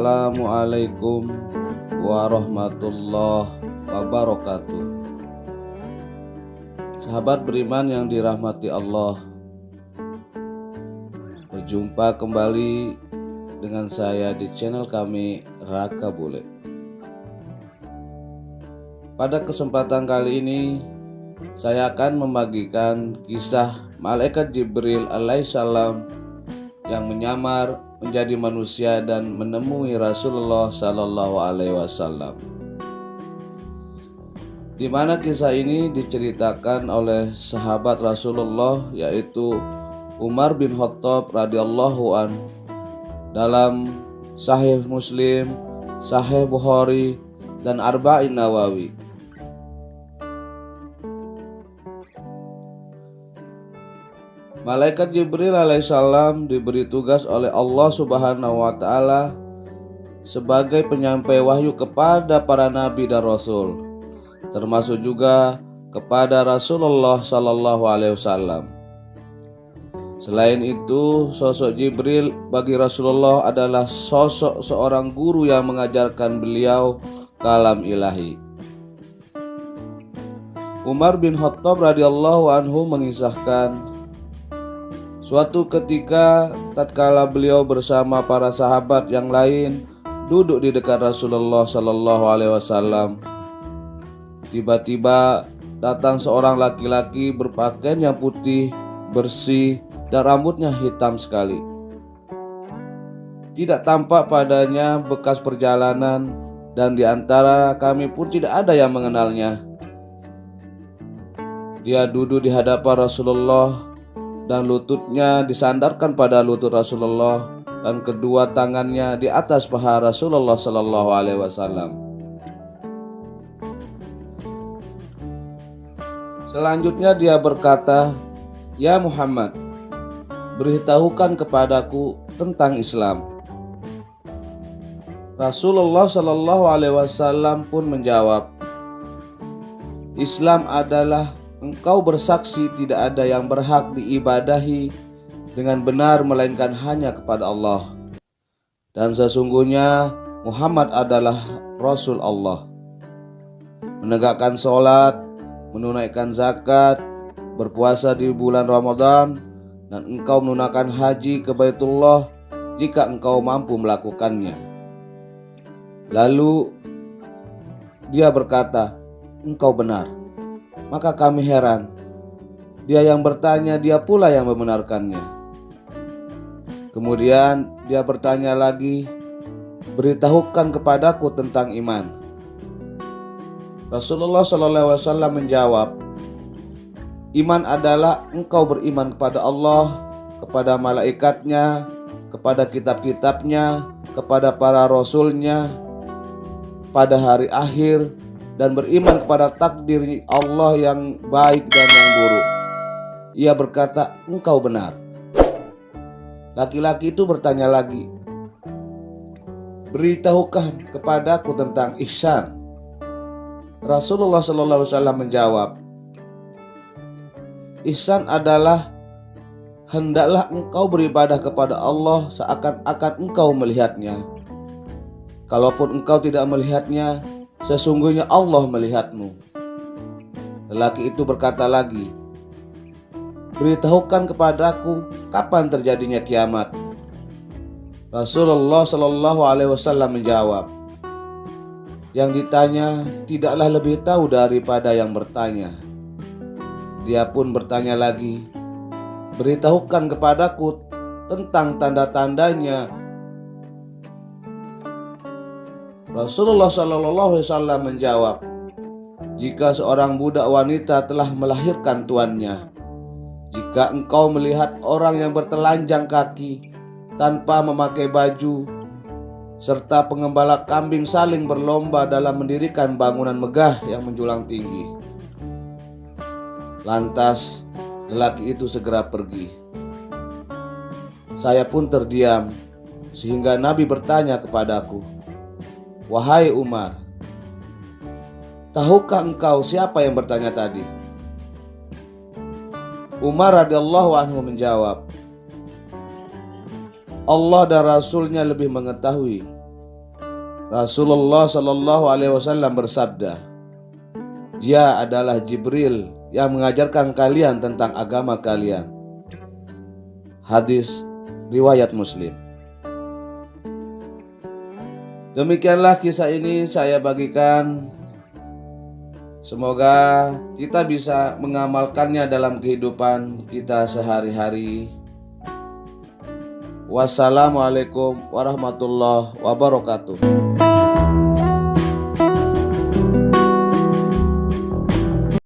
Assalamualaikum warahmatullahi wabarakatuh. Sahabat beriman yang dirahmati Allah, berjumpa kembali dengan saya di channel kami Raka Bule. Pada kesempatan kali ini saya akan membagikan kisah malaikat Jibril alaihissalam yang menyamar menjadi manusia dan menemui Rasulullah Sallallahu Alaihi Wasallam. Di mana kisah ini diceritakan oleh sahabat Rasulullah, yaitu Umar bin Khattab radhiyallahu an, dalam Sahih Muslim, Sahih Bukhari, dan Arba'in Nawawi. Malaikat Jibril alaihissalam diberi tugas oleh Allah Subhanahu wa Ta'ala sebagai penyampai wahyu kepada para nabi dan rasul, termasuk juga kepada Rasulullah Sallallahu Alaihi Wasallam. Selain itu, sosok Jibril bagi Rasulullah adalah sosok seorang guru yang mengajarkan beliau kalam ilahi. Umar bin Khattab radhiyallahu anhu mengisahkan, suatu ketika tatkala beliau bersama para sahabat yang lain duduk di dekat Rasulullah Sallallahu Alaihi Wasallam, tiba-tiba datang seorang laki-laki berpakaian yang putih, bersih, dan rambutnya hitam sekali. Tidak tampak padanya bekas perjalanan, dan di antara kami pun tidak ada yang mengenalnya. Dia duduk di hadapan Rasulullah dan lututnya disandarkan pada lutut Rasulullah dan kedua tangannya di atas paha Rasulullah Sallallahu Alaihi Wasallam. Selanjutnya dia berkata, "Ya Muhammad, beritahukan kepadaku tentang Islam." Rasulullah Sallallahu Alaihi Wasallam pun menjawab, "Islam adalah engkau bersaksi tidak ada yang berhak diibadahi dengan benar melainkan hanya kepada Allah, dan sesungguhnya Muhammad adalah Rasul Allah. Menegakkan sholat, menunaikan zakat, berpuasa di bulan Ramadan, dan engkau menunaikan haji ke Baitullah jika engkau mampu melakukannya." Lalu dia berkata, "Engkau benar." Maka kami heran. Dia yang bertanya, dia pula yang membenarkannya. Kemudian dia bertanya lagi, "Beritahukan kepadaku tentang iman." Rasulullah SAW menjawab, "Iman adalah engkau beriman kepada Allah, kepada malaikatnya, kepada kitab-kitabnya, kepada para rasulnya, pada hari akhir, dan beriman kepada takdir Allah yang baik dan yang buruk." Ia berkata, "Engkau benar." Laki-laki itu bertanya lagi, "Beritahukan kepadaku tentang ihsan." Rasulullah SAW menjawab, "Ihsan adalah hendaklah engkau beribadah kepada Allah seakan-akan engkau melihatnya. Kalaupun engkau tidak melihatnya, sesungguhnya Allah melihatmu." Lelaki itu berkata lagi, "Beritahukan kepadaku kapan terjadinya kiamat." Rasulullah Shallallahu Alaihi Wasallam menjawab, "Yang ditanya tidaklah lebih tahu daripada yang bertanya." Dia pun bertanya lagi, "Beritahukan kepadaku tentang tanda-tandanya." Rasulullah Shallallahu Alaihi Wasallam menjawab, "Jika seorang budak wanita telah melahirkan tuannya, jika engkau melihat orang yang bertelanjang kaki tanpa memakai baju, serta pengembala kambing saling berlomba dalam mendirikan bangunan megah yang menjulang tinggi." Lantas lelaki itu segera pergi. Saya pun terdiam sehingga Nabi bertanya kepadaku, "Wahai Umar, tahukah engkau siapa yang bertanya tadi?" Umar radhiyallahu anhu menjawab, "Allah dan Rasulnya lebih mengetahui." Rasulullah Shallallahu Alaihi Wasallam bersabda, "Dia adalah Jibril yang mengajarkan kalian tentang agama kalian." Hadis riwayat Muslim. Demikianlah kisah ini saya bagikan. Semoga kita bisa mengamalkannya dalam kehidupan kita sehari-hari. Wassalamualaikum warahmatullahi wabarakatuh.